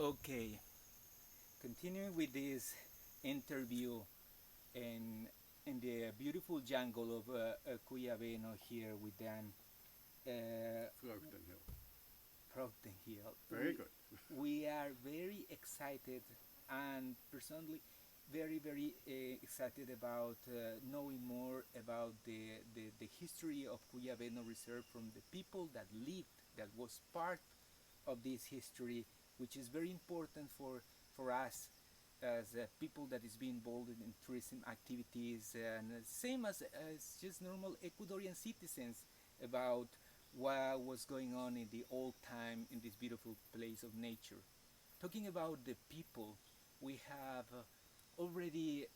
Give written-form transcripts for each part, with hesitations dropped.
Okay, continuing with this interview in the beautiful jungle of Cuyabeno here with Dan Vruchten Hill. Procton Hill. Very good. We are very excited and personally very excited about knowing more about the history of Cuyabeno Reserve from the people that lived, that was part of this history, which is very important for us as people that is being involved in tourism activities and same as just normal Ecuadorian citizens about what was going on in the old time in this beautiful place of nature. Talking about the people, we have already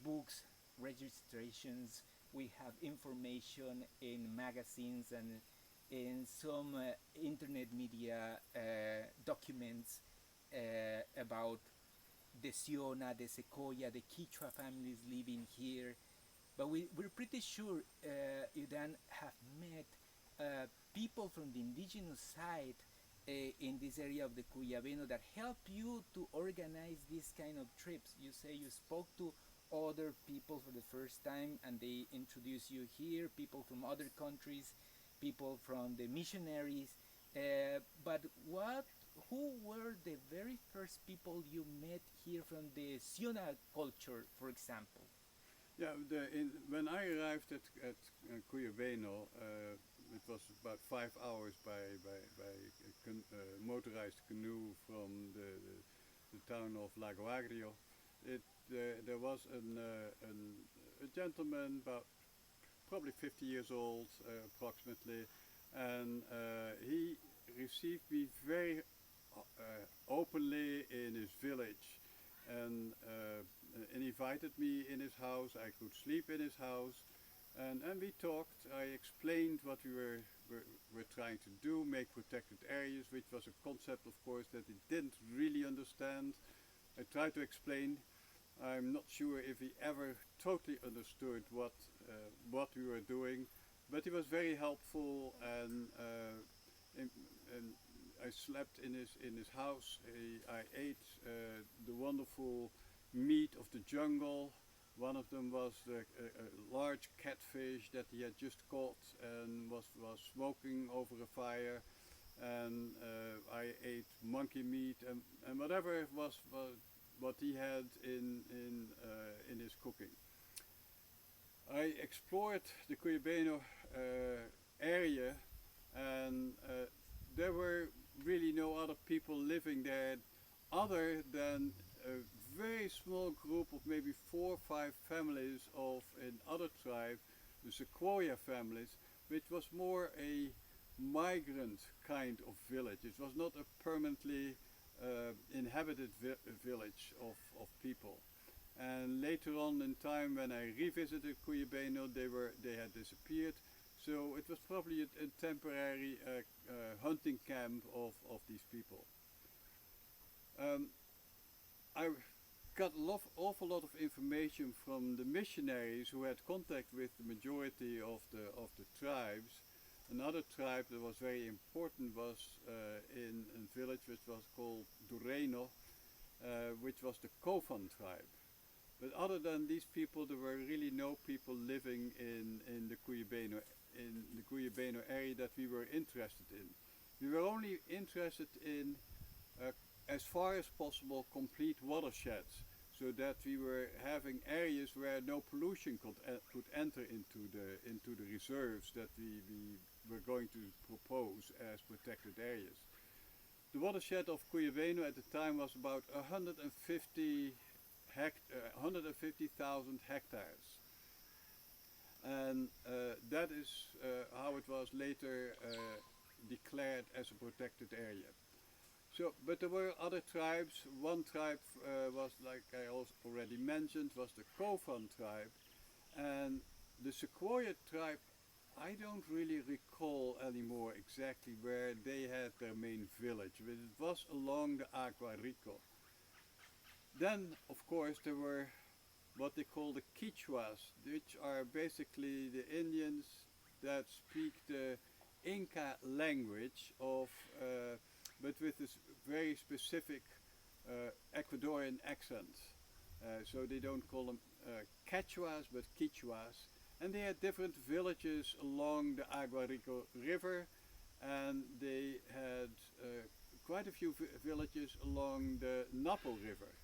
books, registrations, we have information in magazines and in some internet media documents about the Siona, the Sequoia, the Quichua families living here. But we're pretty sure you then have met people from the indigenous side in this area of the Cuyabeno that help you to organize these kind of trips. You say you spoke to other people for the first time and they introduce you here, people from other countries, people from the missionaries. But who were the very first people you met here from the Siona culture, for example? Yeah, when I arrived at Cuyabeno, it was about 5 hours by motorized canoe from the town of Lago Agrio. There was a gentleman about probably 50 years old approximately, and he received me very openly in his village, and invited me in his house. I could sleep in his house, and we talked. I explained what were trying to do, make protected areas, which was a concept, of course, that he didn't really understand. I tried to explain. I'm not sure if he ever totally understood what we were doing, but he was very helpful, and I slept in his house. I ate the wonderful meat of the jungle. One of them was a large catfish that he had just caught and was smoking over a fire. And I ate monkey meat and whatever was what he had in his cooking. I explored the Cuyabeno area, and there were really no other people living there other than a very small group of maybe 4 or 5 families of another tribe, the Sequoia families, which was more a migrant kind of village. It was not a permanently inhabited village of people. And later on in time, when I revisited Cuyabeno, they had disappeared. So it was probably a temporary hunting camp of these people. Um, I got an awful lot of information from the missionaries who had contact with the majority of the tribes. Another tribe that was very important was in a village which was called Dureno, which was the Kofan tribe. But other than these people, there were really no people living in the Cuyabeno area that we were interested in. We were only interested in, as far as possible, complete watersheds, so that we were having areas where no pollution could enter into the reserves that we were going to propose as protected areas. The watershed of Cuyabeno at the time was about 150,000 hectares, and that is how it was later declared as a protected area. So, but there were other tribes. One tribe was, like I also already mentioned, was the Kofan tribe, and the Sequoia tribe. I don't really recall anymore exactly where they had their main village, but it was along the Agua Rico. Then, of course, there were what they call the Quichuas, which are basically the Indians that speak the Inca language of but with this very specific Ecuadorian accent. So they don't call them Quechuas, but Quichuas. And they had different villages along the Aguarico River, and they had quite a few villages along the Napo River.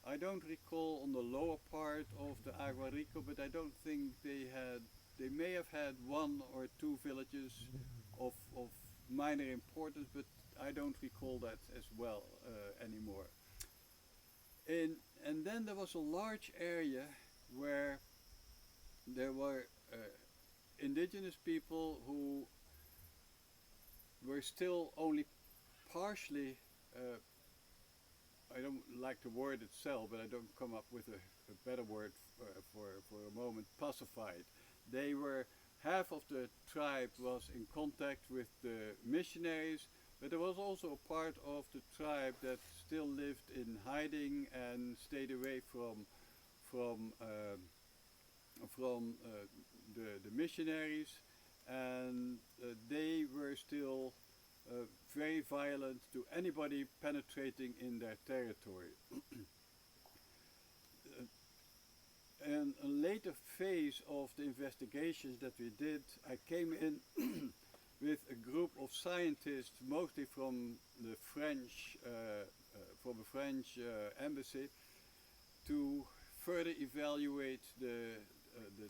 I don't recall on the lower part of the Aguarico, but I don't think they had. They may have had one or two villages of minor importance, but I don't recall that as well anymore. And then there was a large area where there were indigenous people who were still only partially, I don't like the word itself, but I don't come up with a better word for a moment, pacified. They were, half of the tribe was in contact with the missionaries, but there was also a part of the tribe that still lived in hiding and stayed away from the missionaries, and they were still very violent to anybody penetrating in their territory. And a later phase of the investigations that we did, I came in with a group of scientists, mostly from the French embassy, to further evaluate the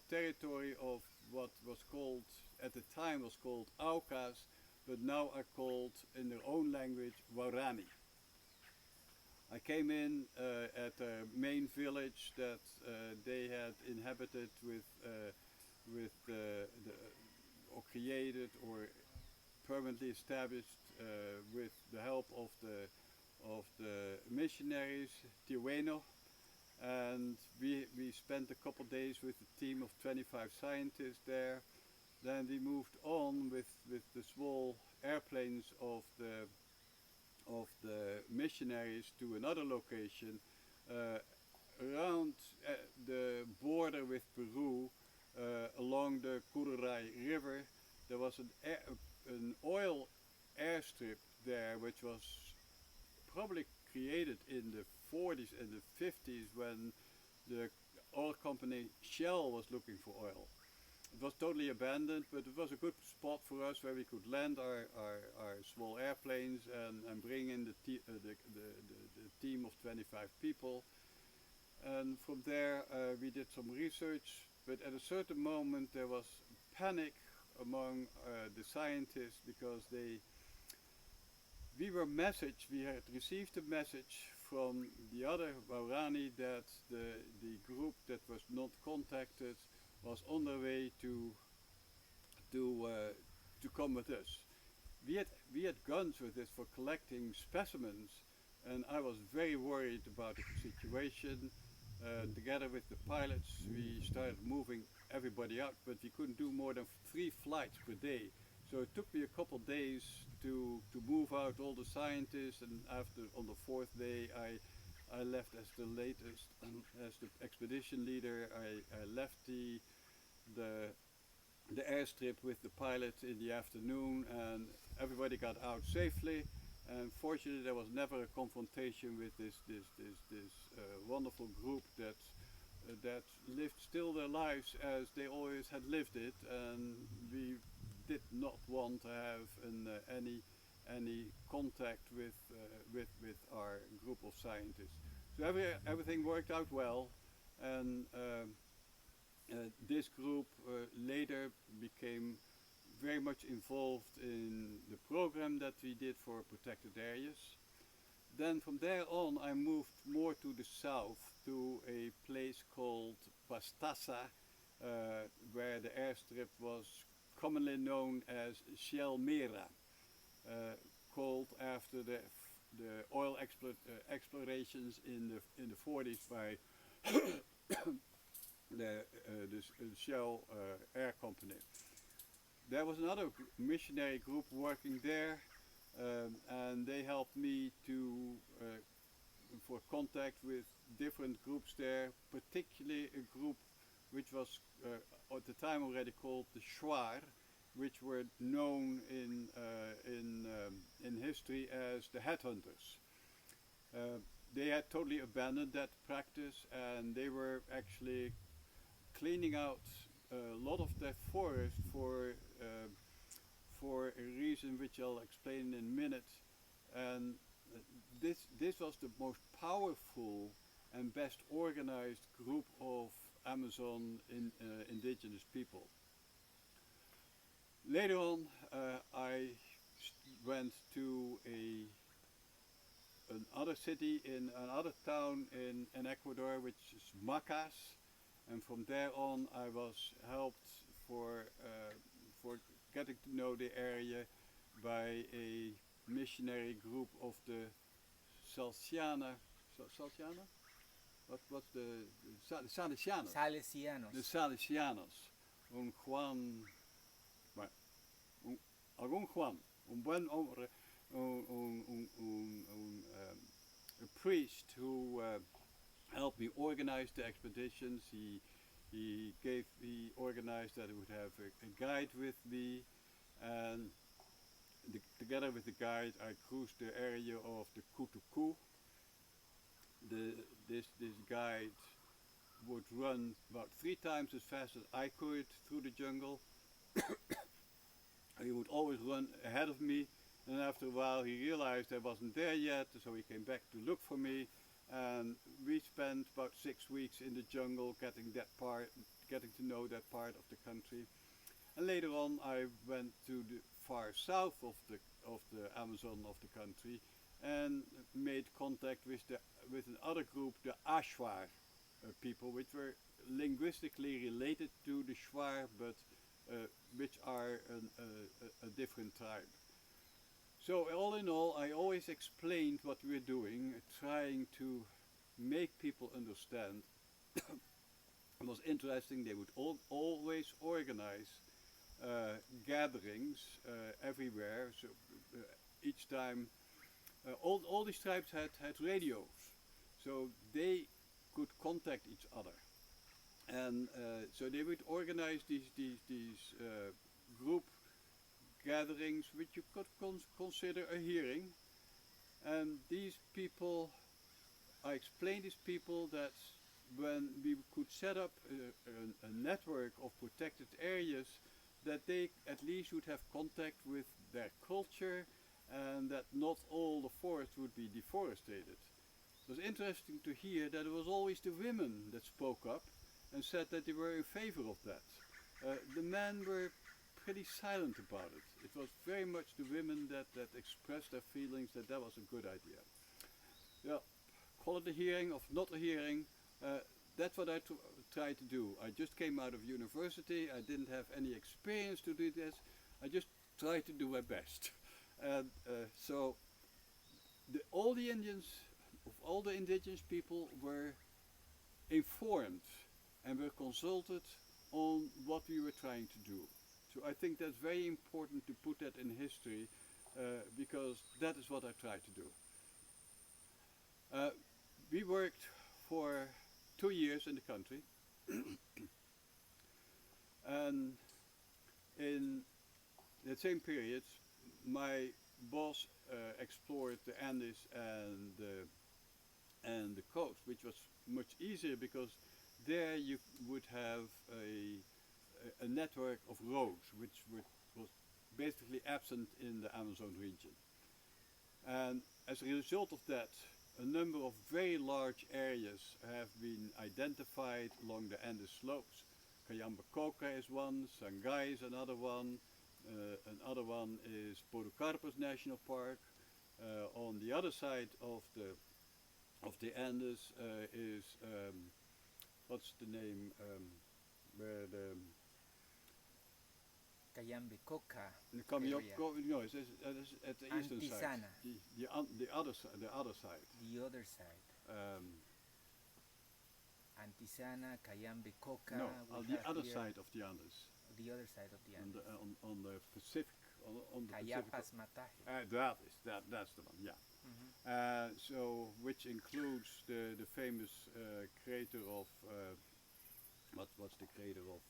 territory of what was called, at the time was called Aucas, but now are called in their own language Warani. I came in at a main village that they had inhabited or created or permanently established with the help of the missionaries, Cuyabeno, and we spent a couple days with a team of 25 scientists there. Then we moved on with the small airplanes of the missionaries to another location around the border with Peru, along the Cururay River. There was an oil airstrip there, which was probably created in the 40s and the 50s when the oil company Shell was looking for oil. It was totally abandoned, but it was a good spot for us where we could land our small airplanes and bring in the team of 25 people. And from there we did some research, but at a certain moment there was panic among the scientists because we had received a message from the other Waurani that the group that was not contacted was on their way to come with us. We had guns with us for collecting specimens, and I was very worried about the situation. Together with the pilots, we started moving everybody out, but we couldn't do more than 3 flights per day. So it took me a couple days to move out all the scientists, and on the 4th day I left as the latest, as the expedition leader. I left the airstrip with the pilots in the afternoon, and everybody got out safely. And fortunately, there was never a confrontation with this wonderful group that lived still their lives as they always had lived it, and we did not want to have any contact with our group of scientists. So everything worked out well, and this group later became very much involved in the program that we did for protected areas. Then from there on I moved more to the south to a place called Pastaza, where the airstrip was commonly known as Shell Mera, called after the oil explorations in the 40s by the Shell Air Company. There was another missionary group working there, and they helped me for contact with different groups there, particularly a group which was at the time already called the Shuar, which were known in history as the headhunters. Uh, they had totally abandoned that practice, and they were actually cleaning out a lot of their forest for a reason which I'll explain in a minute. And this was the most powerful and best organized group of Amazon indigenous people. Later on, I went to another city in another town in Ecuador, which is Macas, and from there on, I was helped for getting to know the area by a missionary group of the Salesiana. Salesiana? What's the Salesianos? The Salesianos. Salesianos. Un Juan. Bueno, algún Juan. Un buen hombre. A priest who helped me organize the expeditions. He organized that I would have a guide with me, and together with the guide, I cruised the area of the Kutuku. This guide would run about 3 times as fast as I could through the jungle. He would always run ahead of me, and after a while he realized I wasn't there yet, so he came back to look for me, and we spent about 6 weeks in the jungle getting to know that part of the country. And later on I went to the far south of the Amazon of the country and made contact with another group, the Ashwar people, which were linguistically related to the Shwar, but which are a different tribe. So all in all, I always explained what we were doing, trying to make people understand. It was interesting. They would always organize gatherings everywhere. So each time, all these tribes had radios, so they could contact each other, and so they would organize these group gatherings, which you could consider a hearing. And these people, I explained these people that when we could set up a network of protected areas, that they at least would have contact with their culture, and that not all the forest would be deforested. It was interesting to hear that it was always the women that spoke up and said that they were in favor of that. The men were pretty silent about it. It was very much the women that expressed their feelings that was a good idea. Yeah, call it a hearing or not a hearing, that's what I tried to do. I just came out of university, I didn't have any experience to do this, I just tried to do my best. And so all the Indians, all the indigenous people were informed and were consulted on what we were trying to do. So I think that's very important to put that in history, because that is what I tried to do. We worked for 2 years in the country, and in that same period, my boss explored the Andes and the coast, which was much easier because there you would have a network of roads, which was basically absent in the Amazon region. And as a result of that, a number of very large areas have been identified along the Andes slopes. Cuyabeno is one, Sangay is another one. Another one is Podocarpus National Park. On the other side of the Andes is what's the name where the Cuyabeno no, it's at the eastern side. Antisana. The other side. The other side. The other side. Antisana, Cuyabeno. No, on the other side of the Andes. The other side of the Andes. On the Pacific. On the Cayapas Pacific. Mataje. That's the one. Yeah. Mm-hmm. So which includes the famous crater of what's the crater of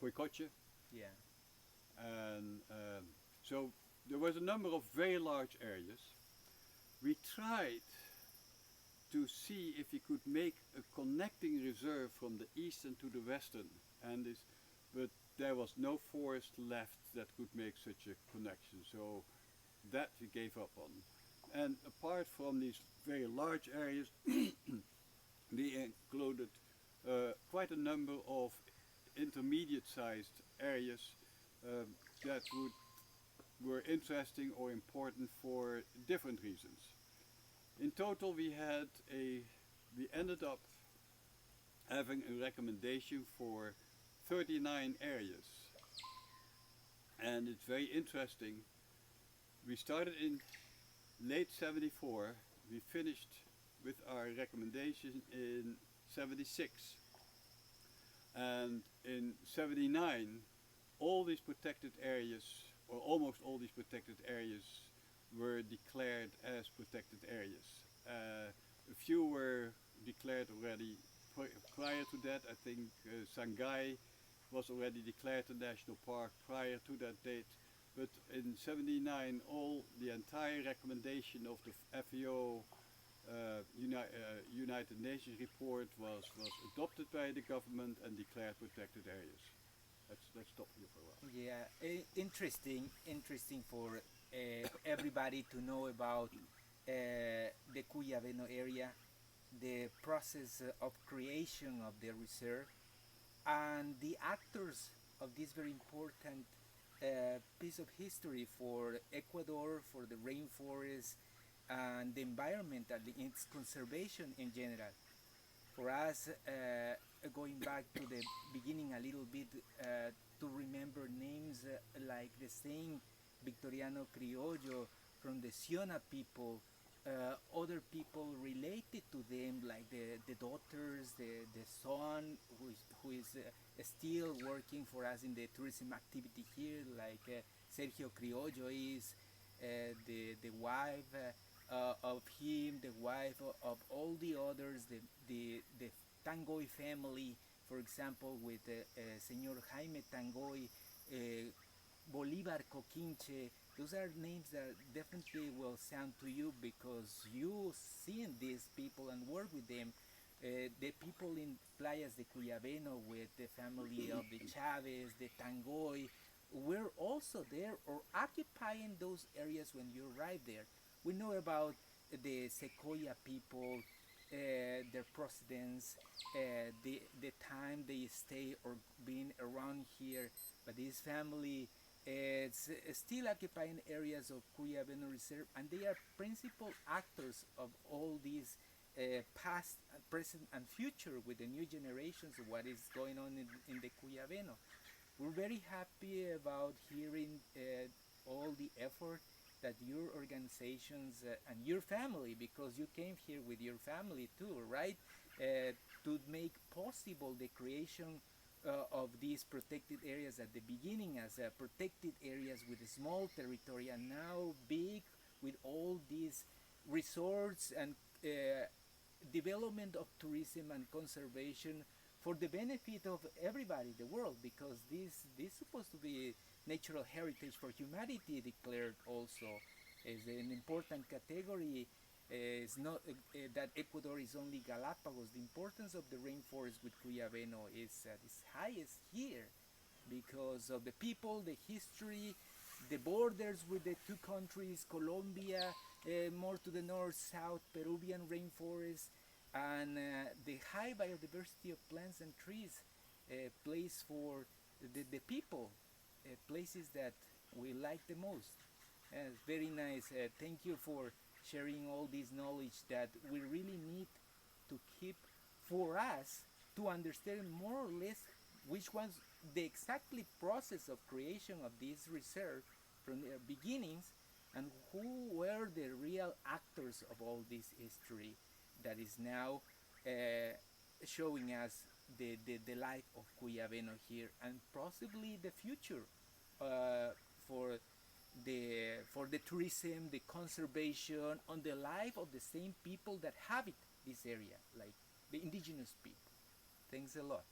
Huicoche. Yeah. and so there was a number of very large areas. We tried to see if we could make a connecting reserve from the eastern to the western, and this, but there was no forest left that could make such a connection. So that we gave up on. And apart from these very large areas, we included quite a number of intermediate-sized areas um, that were interesting or important for different reasons. In total, we ended up having a recommendation for 39 areas, and it's very interesting. We started in late 74. We finished with our recommendation in 76, and in 79, all these protected areas, or almost all these protected areas, were declared as protected areas. A few were declared already prior to that. I think Sangay was already declared a national park prior to that date. But in 79, the entire recommendation of the FAO United Nations report was adopted by the government and declared protected areas. Let's stop here for a while. Yeah, interesting for everybody to know about the Cuyabeno area, the process of creation of the reserve, and the actors of this very important piece of history for Ecuador, for the rainforest, and the environment and its conservation in general. For us, going back to the beginning a little bit, to remember names like the Saint Victoriano Criollo from the Siona people, other people related to them, like the daughters, the son who is still working for us in the tourism activity here, like Sergio Criollo is, the wife of him, the wife of all the others, the Tangoy family, for example, with Señor Jaime Tangoy, Bolivar Coquinche. Those are names that definitely will sound to you because you seen these people and work with them. The people in Playas de Cuyabeno with the family of the Chavez, the Tangoy, were also there or occupying those areas when you arrived there. We know about the Sequoia people, their precedents, the time they stay or been around here. But this family is still occupying areas of Cuyabeno Reserve, and they are principal actors of all these past, present, and future with the new generations of what is going on in the Cuyabeno. We're very happy about hearing all the effort that your organizations and your family, because you came here with your family too, right? To make possible the creation of these protected areas at the beginning as protected areas with a small territory, and now big with all these resorts and development of tourism and conservation for the benefit of everybody in the world, because this is supposed to be natural heritage for humanity declared also as an important category. It's not that Ecuador is only Galapagos. The importance of the rainforest with Cuyabeno is at its highest here because of the people, the history, the borders with the two countries, Colombia, more to the north, south, Peruvian rainforest, and the high biodiversity of plants and trees, place for the people, places that we like the most. Very nice. Thank you for sharing all this knowledge that we really need to keep for us to understand more or less which was the exactly process of creation of this reserve from their beginnings, and who were the real actors of all this history that is now showing us the life of Cuyabeno here, and possibly the future for the tourism, the conservation, on the life of the same people that habit this area, like the indigenous people. Thanks a lot.